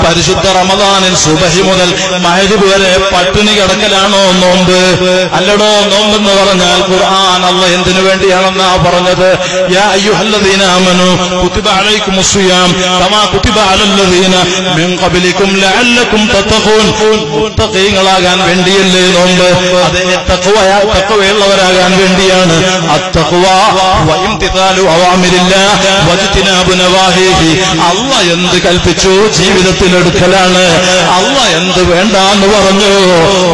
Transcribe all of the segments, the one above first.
പരിശുദ്ധ റമദാനിൽ സുബഹി മുതൽ മഗ്രിബ് വരെ പട്ടിണി കിടക്കലാണോ നോമ്പ്? അല്ലടോ, നോമ്പെന്ന് പറഞ്ഞാൽ ഖുർആൻ അല്ലാഹ് എന്തിനു വേണ്ടിയാണെന്നാ പറഞ്ഞത്? യാ അയ്യുഹല്ലദീന ആമനൂ കുതിബ അലൈക്കുമുസ് സിയാം കമാ കുതിബ അലല്ലദീന മിൻ ഖബ്ലികും ലഅല്ലകും തത്തഖൂൻ. മുത്തഖീങ്ങളാകാൻ വേണ്ടിയല്ലേ നോമ്പ്? അതേ തഖ്വയുള്ളവരാകാൻ വേണ്ടിയാണ്. അത്തഖ്വ വ ഇംതിസാലു അവാമിരില്ലാഹ് വജ്തിനാബു നവാഹിഹി. അല്ലാഹ് എന്ത് കൽപ്പിച്ചു ജീവിതത്തിൽ എടുക്കലാണ്. അല്ലാഹ് എന്ത് വേണ്ടാന്ന് പറഞ്ഞു,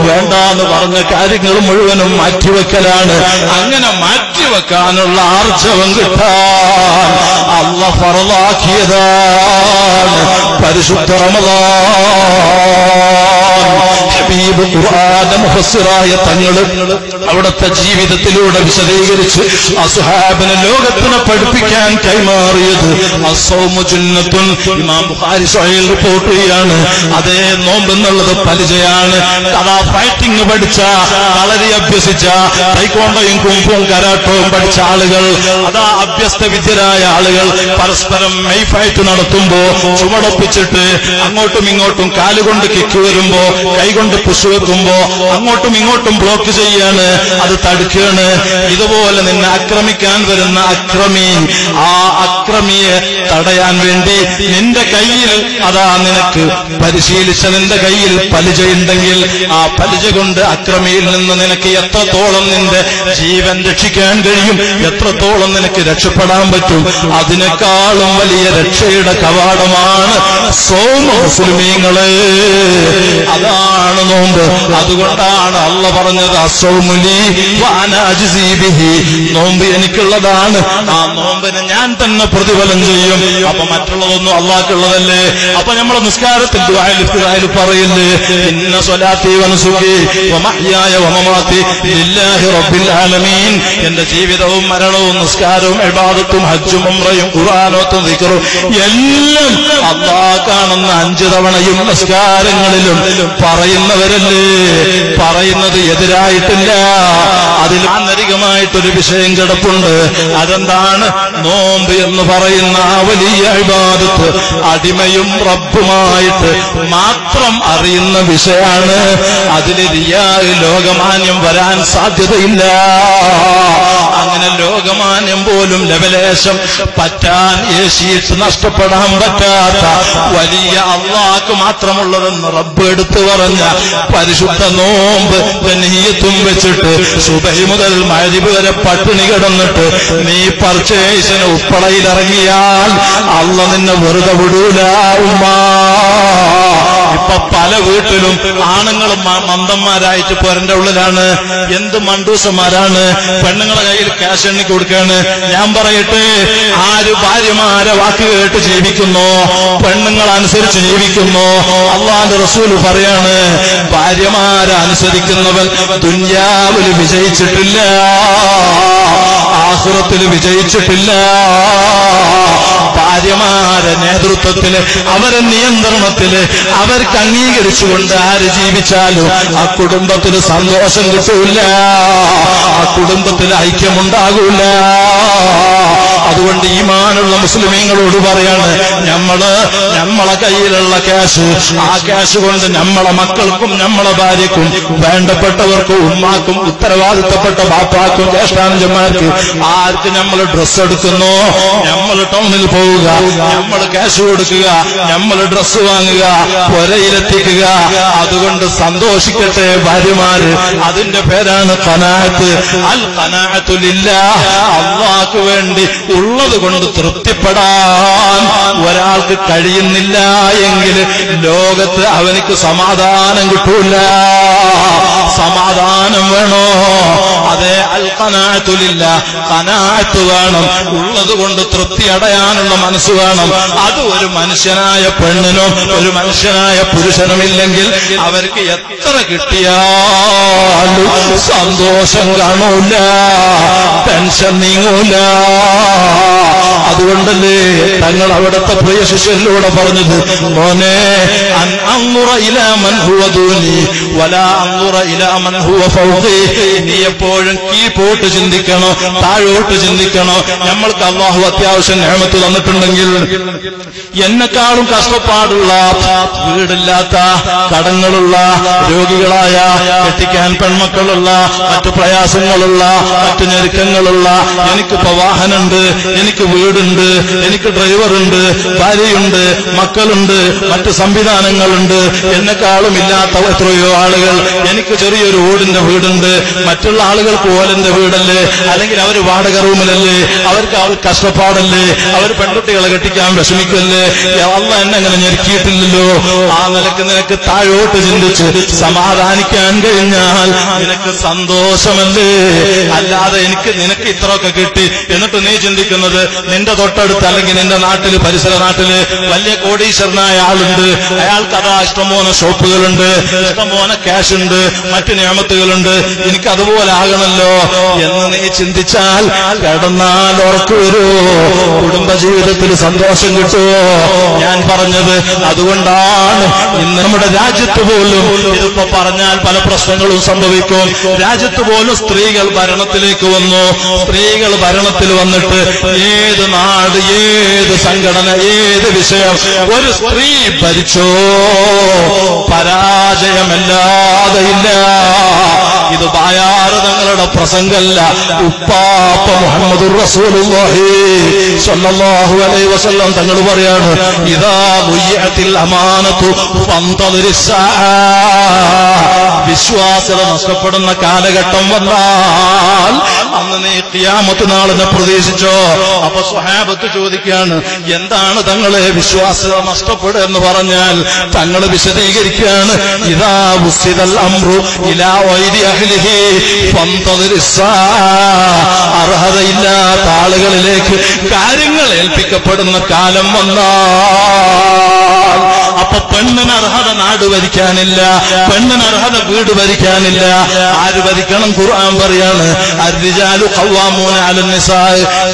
വേണ്ടാന്ന് പറഞ്ഞ കാര്യങ്ങൾ മുഴുവനും മാറ്റിവെക്കലാണ്. അങ്ങനെ മാറ്റിവെക്കാനുള്ള ആർജവം കിട്ടാൻ അല്ലാഹ് ഫർളാക്കിയതാണ് പരിശുദ്ധ റമദാൻ. ഹബീബ് ഖുർആന്റെ മുഫസ്സിറായ തങ്ങൾ അവിടുത്തെ ജീവിതത്തിലൂടെ വിശദീകരിച്ച് അസ്ഹാബിനെ ലോകത്തിനെ പഠിപ്പിക്കാൻ കൈമാറിയത് അസ്സൗമു ജന്നത്തുൻ. ഇമാം ബുഖാരി സ്വഹീഹ് റിപ്പോർട്ട് ചെയ്യാണ്. അതേ നോമ്പെന്നുള്ളത് പരിചയാണ്. അതാ ഫൈറ്റിംഗ് പഠിച്ച, കളരി അഭ്യസിച്ച, തൈക്കോണ്ടയും കുംഫും കരാട്ടവും പഠിച്ച ആളുകൾ, അതാ അഭ്യസ്ത വിദ്യരായ ആളുകൾ പരസ്പരം മെയ് ഫൈറ്റ് നടത്തുമ്പോ ചുമടൊപ്പിച്ചിട്ട് അങ്ങോട്ടും ഇങ്ങോട്ടും കാലുകൊണ്ട് കിക്ക് വരുമ്പോ, കൈകൊണ്ട് പുഷ് വെക്കുമ്പോ അങ്ങോട്ടും ഇങ്ങോട്ടും ബ്ലോക്ക് ചെയ്യാണ്, അത് തടുക്കുകയാണ്. ഇതുപോലെ നിന്നെ ആക്രമിക്കാൻ വരുന്ന അക്രമി, ആ അക്രമിയെ തടയാൻ വേണ്ടി നിന്റെ കയ്യിൽ അതാ നിനക്ക് പരിശീലിച്ച നിന്റെ കയ്യിൽ പലിജയുണ്ടെങ്കിൽ ആ പലിജ കൊണ്ട് അക്രമിയിൽ നിന്ന് നിനക്ക് എത്രത്തോളം നിന്റെ ജീവൻ രക്ഷിക്കാൻ കഴിയും, എത്രത്തോളം നിനക്ക് രക്ഷപ്പെടാൻ പറ്റും, അതിനേക്കാളും വലിയ രക്ഷയുടെ കവാടമാണ് സൗമ മുസ്ലിമീങ്ങളെ. അതാണ് നോമ്പ്. അതുകൊണ്ടാണ് അല്ലാഹ് പറഞ്ഞത് അസ്സൗമുലി വഅന അജ്സി ബിഹി. നോമ്പ് എനിക്കുള്ളതാണ്, ആ നോമ്പിന് ഞാൻ തന്നെ പ്രതിഫലം ചെയ്യും. അപ്പൊ മറ്റുള്ളതൊന്നും അല്ലാഹ്ക്കുള്ളതല്ലേ? അപ്പൊ നമ്മളെ നിസ്കാരത്തിൽ ദുആയിൽ പറയില്ലേ, ഇന്ന സ്വലാത്തി വനുസുകി വമഹ്യായ വമമാതി ലില്ലാഹി റബ്ബിൽ ആലമീൻ. എന്റെ ജീവിതവും മരണവും നിസ്കാരവും ഇബാദത്തും ഹജ്ജും ഉംറയും ഖുർആനും ദിക്റും എല്ലാം അല്ലാഹ് കാണുന്ന 5 തവണയും നിസ്കാരങ്ങളിലും പറയുന്നവരല്ലേ? പറയുന്നത് എതിരായിട്ടില്ല. അതിൽ ആന്തരികമായിട്ടൊരു വിഷയം കിടപ്പുണ്ട്. അതെന്താണ്? നോമ്പ് എന്ന് പറയുന്ന ആ വലിയ ഇബാദത്ത് അടിമയും റബ്ബുമായിട്ട് മാത്രം അറിയുന്ന വിഷയമാണ്. അതിൽ റിയാ, ലോകമാന്യം വരാൻ സാധ്യതയില്ല. അങ്ങനെ ലോകമാന്യം പോലും ലവലേശം പറ്റാൻ, ഏശിയിട്ട് നഷ്ടപ്പെടാൻ പറ്റാത്ത വലിയ അള്ളാഹ്ക്ക് മാത്രമുള്ളതെന്ന് റബ്ബ് എടുത്തു പറഞ്ഞ പരിശുദ്ധ നോമ്പ് നീയത്തും വെച്ചിട്ട് സുബഹി മുതൽ മഗ്രിബ് വരെ പട്ടിണി കിടന്നിട്ട് നീ പർച്ചേസിന് ഉപ്പളയിലിറങ്ങിയാൽ അള്ളാഹ് നിന്നെ വെറുതെ വിടൂല ഉമ്മാ. ഇപ്പൊ പല വീട്ടിലും ആണുങ്ങളും മന്ദന്മാരായിട്ട് പേരന്റെ ഉള്ളിലാണ്. എന്ത് മണ്ടൂസന്മാരാണ്. പെണ്ണുങ്ങളെ കയ്യിൽ ക്യാഷ് എണ്ണി കൊടുക്കാണ്. ഞാൻ പറയട്ടെ, ആര് ഭാര്യമാരെ വാക്ക് കേട്ട് ജീവിക്കുന്നോ, പെണ്ണുങ്ങളനുസരിച്ച് ജീവിക്കുന്നോ, അല്ലാഹുവിന്റെ റസൂൽ പറയാണ്, ഭാര്യമാരെ അനുസരിക്കുന്നവൻ ദുനിയാവിൽ വിജയിച്ചിട്ടില്ല, ആഖിറത്തിൽ വിജയിച്ചിട്ടില്ല. ഭാര്യമാരെ നേതൃത്വത്തില്, അവരെ നിയന്ത്രണത്തില്, അവർക്ക് അംഗീകരിച്ചുകൊണ്ട് ആര് ജീവിച്ചാലും ആ കുടുംബത്തിന് സന്തോഷം കിട്ടൂല, ആ കുടുംബത്തിൽ ഐക്യമുണ്ടാകൂല. അതുകൊണ്ട് ഈമാനുള്ള മുസ്ലിമീങ്ങളോട് പറയാണ്, നമ്മളെ കയ്യിലുള്ള ക്യാഷ്, ആ ക്യാഷ് കൊണ്ട് നമ്മളെ മക്കൾക്കും നമ്മളെ ഭാര്യക്കും വേണ്ടപ്പെട്ടവർക്കും ഉമ്മാക്കും ഉത്തരവാദിത്തപ്പെട്ട ബാപ്പാക്കും ജ്യേഷ്ഠാനുജന്മാർക്ക് ആർക്ക് നമ്മൾ ഡ്രസ്സ് എടുക്കുന്നോ, നമ്മൾ ടൗണിൽ പോവുക, നമ്മൾ ക്യാഷ് കൊടുക്കുക, നമ്മൾ ഡ്രസ്സ് വാങ്ങുക, പുരയിലെത്തിക്കുക. അതുകൊണ്ട് സന്തോഷിക്കട്ടെ ഭാര്യമാര്. അതിന്റെ പേരാണ് ഖനാഅത്ത്. അൽ ഖനാഅത്തു ലില്ലാഹ്. അല്ലാഹുക്ക് വേണ്ടി ഉള്ളത് കൊണ്ട് തൃപ്തിപ്പെടാൻ ഒരാൾക്ക് കഴിയുന്നില്ല എങ്കിൽ ലോകത്ത് അവനിക്ക് സമാധാനം കിട്ടൂല. സമാധാനം വേണോ? അതെ, അൽ ഖനാഅത്തു ലില്ലാഹ്. ഖനാഅത്ത് വേണം. ഉള്ളത് കൊണ്ട് തൃപ്തി അടയാനുള്ള മനസ്സ് വേണം. അത് ഒരു മനുഷ്യനായ പെണ്ണിനും ഒരു മനുഷ്യനായ പുരുഷനുമില്ലെങ്കിൽ അവർക്ക് എത്ര കിട്ടിയാലും സന്തോഷം കാണൂല, ടെൻഷൻ നീങ്ങൂല. അതുകൊണ്ടല്ലേ തങ്ങൾ അവിടുത്തെ പ്രിയ ശിഷ്യനിലൂടെ പറഞ്ഞത്, മോനെ അൻഉറ ഇലാ മൻ ഹുവ ദൂനി വലാ അൻഉറ ഇലാ മൻ ഹുവ ഫൗഖി. നീ എപ്പോഴും കീഴ്പോട്ട് ചിന്തിക്കണോ, താഴോട്ട് ചിന്തിക്കണോ. നമ്മൾക്ക് അല്ലാഹു അത്യാവശ്യം നിഅമത്ത് തന്നിട്ടുണ്ടെങ്കിൽ എന്നെക്കാളും കഷ്ടപ്പാടുള്ള, വീടില്ലാത്ത, കടങ്ങളുള്ള, രോഗികളായ, കെട്ടിക്കാൻ പെൺമക്കളുള്ള, മറ്റു പ്രയാസങ്ങളുള്ള, മറ്റു ഞെരുക്കങ്ങളുള്ള, എനിക്കിപ്പോ വാഹനമുണ്ട്, എനിക്ക് വീടുണ്ട്, എനിക്ക് ഡ്രൈവറുണ്ട്, ഭാര്യയുണ്ട്, മക്കളുണ്ട്, മറ്റു സംവിധാനങ്ങളുണ്ട്, എന്നെക്കാളും ഇല്ലാത്ത എത്രയോ ആളുകൾ. എനിക്ക് ചെറിയൊരു ഓടിന്റെ വീടുണ്ട്, മറ്റുള്ള ആളുകൾക്ക് ഓലന്റെ വീടല്ലേ, അല്ലെങ്കിൽ അവർ വാടക റൂമിലല്ലേ, അവർക്ക് കഷ്ടപ്പാടല്ലേ, അവർ പെൺകുട്ടികളെ കെട്ടിക്കാൻ വിഷമിക്കല്ലേ. അല്ലാഹ് എന്നെ അങ്ങനെ ഞെരുക്കിയിട്ടില്ലല്ലോ. ആ നിനക്ക് താഴോട്ട് ചിന്തിച്ച് സമാധാനിക്കാൻ കഴിഞ്ഞാൽ നിനക്ക് സന്തോഷമല്ലേ. അല്ലാതെ നിനക്ക് ഇത്രയൊക്കെ കിട്ടി എന്നിട്ട് നീ ചിന്തിക്കുന്നത് നിന്റെ തൊട്ടടുത്ത് അല്ലെങ്കിൽ നിന്റെ നാട്ടില്, പരിസര നാട്ടില് വലിയ കോടീശ്വരനായ ആളുണ്ട്, അയാൾക്ക് അതാ ഇഷ്ടംപോലെ ഷോപ്പുകളുണ്ട്, ഇഷ്ടംപോലെ ക്യാഷ് ഉണ്ട്, മറ്റു നിയമത്തുകളുണ്ട്, എനിക്ക് അതുപോലെ ആകണല്ലോ എന്ന് നീ ചിന്തിച്ചാൽ കിടന്നാൽ ഉറക്കു വരുമോ? കുടുംബജീവിതത്തിൽ സന്തോഷം കിട്ടുമോ? ഞാൻ പറഞ്ഞത് അതുകൊണ്ടാണ് ഇന്ന് നമ്മുടെ രാജ്യത്ത് പോലും, ഇതിപ്പോ പറഞ്ഞാൽ പല പ്രശ്നങ്ങളും സംഭവിക്കും, രാജ്യത്ത് പോലും സ്ത്രീകൾ ഭരണത്തിലേക്ക് വന്നു. സ്ത്രീകൾ ഭരണത്തിൽ വന്നിട്ട് ഏത് നാട്, ഏത് സംഘടന, ഏത് വിഷയം ഒരു സ്ത്രീ ഭരിച്ചോ പരാജയമല്ലാതെ ഇല്ല. ഇത് ബായാറ് തങ്ങളുടെ പ്രസംഗമല്ല, ഉപ്പാപ്പ മുഹമ്മദുർ റസൂലുള്ളാഹി സ്വല്ലല്ലാഹു അലൈഹി വസല്ലം തങ്ങൾ പറയാണ്, ഇദാ ദുയ്യഅത്തിൽ അമാനതു ഫന്തദിരിസ് സാഅ. വിശ്വാസ്യത നഷ്ടപ്പെടുന്ന കാലഘട്ടം വന്നാൽ അന്ന് നീ ഖിയാമത്ത് നാളിനെ പ്രതീക്ഷിച്ചോ. അപ്പൊ സ്വഹാബത്ത് ചോദിക്കുകയാണ്, എന്താണ് തങ്ങളെ വിശ്വാസ്യത നഷ്ടപ്പെടുക എന്ന് പറഞ്ഞാൽ? തങ്ങൾ വിശദീകരിക്കുകയാണ്, ഇദാ ഉസ്തിദൽ അംറു ഇലാ വൈദി അഹ്ലിഹി ഫന്തദിരിസ് സാഅ. അർഹതയില്ലാത്ത ആളുകളിലേക്ക് കാര്യങ്ങൾ ഏൽപ്പിക്കപ്പെടുന്ന കാലം വന്നാൽ, അപ്പൊ പെണ്ണിന് അർഹത നാട് ഭരിക്കാനില്ല, പെണ്ണിന് അർഹത വീട് ഭരിക്കാനില്ല. ആര് ഭരിക്കണം? ഖുർആൻ പറയാണ്, അർരിജാലു ഖവ്വാമൂന അലൻ നിസാ.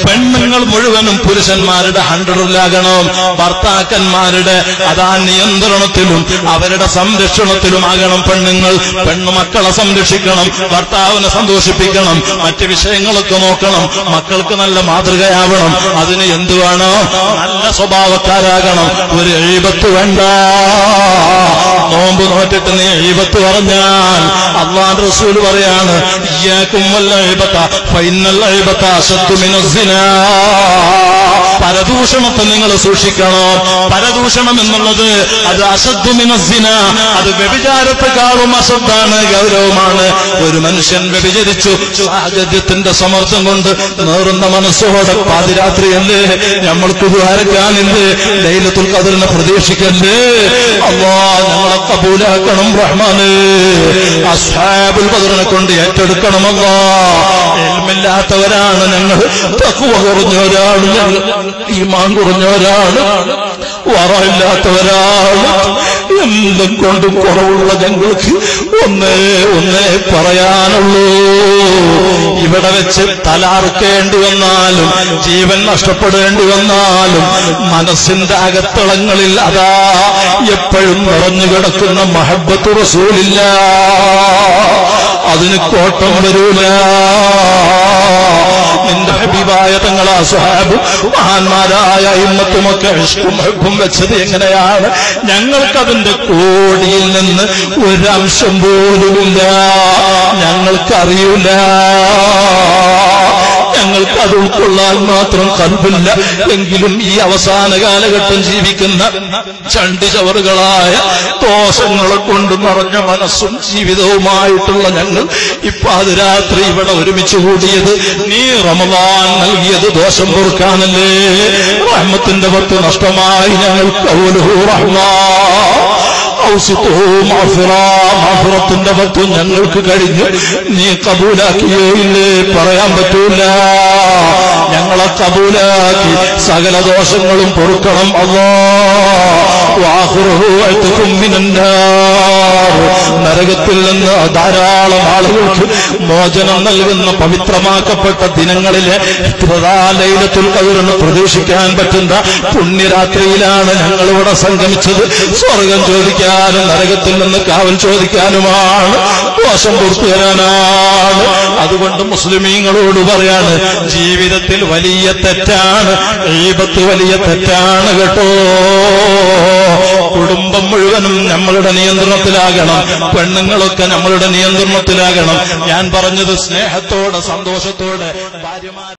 പെണ്ണുങ്ങൾ മുഴുവനും പുരുഷന്മാരുടെ ഹണ്ടറിലാകണം. ഭർത്താക്കന്മാരുടെ അതാ നിയന്ത്രണത്തിലും അവരുടെ സംരക്ഷണത്തിലുമാകണം പെണ്ണുങ്ങൾ. പെണ്ണുമക്കളെ സംരക്ഷിക്കണം, ഭർത്താവിനെ സന്തോഷിപ്പിക്കണം, മറ്റ് വിഷയങ്ങളൊക്കെ നോക്കണം, മക്കൾക്ക് നല്ല മാതൃകയാവണം. അതിന് എന്തു വേണം? നല്ല സ്വഭാവക്കാരാകണം. ഒരു എഴുപത്ത് വേണ്ട. നോമ്പ് നോറ്റിട്ട് നീ എഴുപത്ത് പറഞ്ഞാൽ അല്ലാഹുവിന്റെ റസൂൽ പറയാണ്, ഇയ്യാകും വൽ ഇബത ഫഇന്നൽ ഇബത അശദ്ദു മിനസ് സിനാ. പരദൂഷണത്തെ നിങ്ങൾ സൂക്ഷിക്കണം. പരദൂഷണം എന്നുള്ളത് അത് അശദ്ദു മിനസ് സിനാ, അത് വ്യഭിചാരത്തെക്കാളും അശദ്ധാണ്, ഗൗരവമാണ്. ഒരു മനുഷ്യൻ വ്യഭിചരിച്ചു, സാഹചര്യത്തിന്റെ സമ്മർദ്ദം കൊണ്ട് നേറുന്ന മനസ്സോടെ പാതിരാത്രിയല്ലേ, നമ്മൾക്ക് ദ്വാരക്കാനില്ലേ, ലൈലത്തുൽ ഖദ്റിനെ പ്രതീക്ഷിക്കല്ലേ. അല്ലാഹ് ഞങ്ങളെ കബൂലാക്കണം റഹ്മാനേ. അസ്ഹാബുൽ ബദറിനെ കൊണ്ട് ഏറ്റെടുക്കണം അല്ലാഹ്. ഇൽമില്ലാത്തവരാണ് ഞങ്ങൾ, തഖ്വ കുറഞ്ഞവരാണ് ഞങ്ങൾ, ഈമാൻ കുറഞ്ഞവരാണ്, വറയില്ലാത്തവരാണ്. എന്തും കൊണ്ടും കുറവുള്ള ഞങ്ങൾക്ക് ഒന്നേ പറയാനുള്ളൂ. ഇവിടെ വെച്ച് തലാർക്കേണ്ടി വന്നാലും ജീവൻ നഷ്ടപ്പെടേണ്ടി വന്നാലും മനസ്സിന്റെ അകത്തളങ്ങളിൽ അതാ എപ്പോഴും നിറഞ്ഞു കിടക്കുന്ന മഹബ്ബത്ത് റസൂലില്ല, അതിന് കോട്ടം വരൂല. നിന്റെ ഹബീബായ തങ്ങളെ സ്വഹാബ് മഹാന്മാരായ ഇമ്മത്തുമൊക്കെ ഇഷ്കും ഹബ്ബും വെച്ചത് എങ്ങനെയാണ്? ഞങ്ങൾക്കതിന്റെ കോടിയിൽ നിന്ന് ഒരംശം പോലുമില്ല, ഞങ്ങൾക്കറിയില്ല. ഞങ്ങൾക്ക് അത് ഉൾക്കൊള്ളാൻ മാത്രം കൽബില്ല. എങ്കിലും ഈ അവസാന കാലഘട്ടം ജീവിക്കുന്ന ചണ്ടിചവറുകളായ ദോഷങ്ങളെ കൊണ്ട് നിറഞ്ഞ മനസ്സും ജീവിതവുമായിട്ടുള്ള ഞങ്ങൾ ഇപ്പാതിരാത്രി ഇവിടെ ഒരുമിച്ച് കൂടിയത് നീ റമളാൻ നൽകിയത് ദോഷം പൊറുക്കാനല്ലേ. റഹ്മത്തിന്റെ പത്ത് നഷ്ടമായി ഞങ്ങൾക്ക് മാഫിറത്തിന്റെ പത്ത് ഞങ്ങൾക്ക് കഴിഞ്ഞു, നീ കബൂലാക്കിയോ ഇല്ലേ പറയാൻ പറ്റൂല. ഞങ്ങളെ കബൂലാക്കി സകല ദോഷങ്ങളും പൊറുക്കണം അല്ലാഹ്. വാഖിറുഹു അത്കും മിനന്നാർ. നരകത്തിൽ നിന്ന് ധാരാളം ആളുകൾക്ക് മോചനം നൽകുന്ന പവിത്രമാക്കപ്പെട്ട ദിനങ്ങളിലെ ലൈലത്തുൽ ഖദ്റിന് പ്രതീക്ഷിക്കാൻ പറ്റുന്ന പുണ്യരാത്രിയിലാണ് ഞങ്ങളിവിടെ സംഗമിച്ചത്. സ്വർഗം ചോദിക്കാനും നരകത്തിൽ നിന്ന് കാവൽ ചോദിക്കാനുമാണ്, ദോഷം പൂർത്തിവരാനാണ്. അതുകൊണ്ട് മുസ്ലിമീങ്ങളോട് പറയാണ്, ജീവിതത്തിൽ വലിയ തെറ്റാണ് ഗീബത്ത്, വലിയ തെറ്റാണ് കേട്ടോ. കുടുംബം മുഴുവനും നമ്മളുടെ നിയന്ത്രണത്തിലാകണം, പെണ്ണുങ്ങളൊക്കെ നമ്മളുടെ നിയന്ത്രണത്തിലാകണം. ഞാൻ പറഞ്ഞത് സ്നേഹത്തോടെ സന്തോഷത്തോടെ ഭാര്യമാർ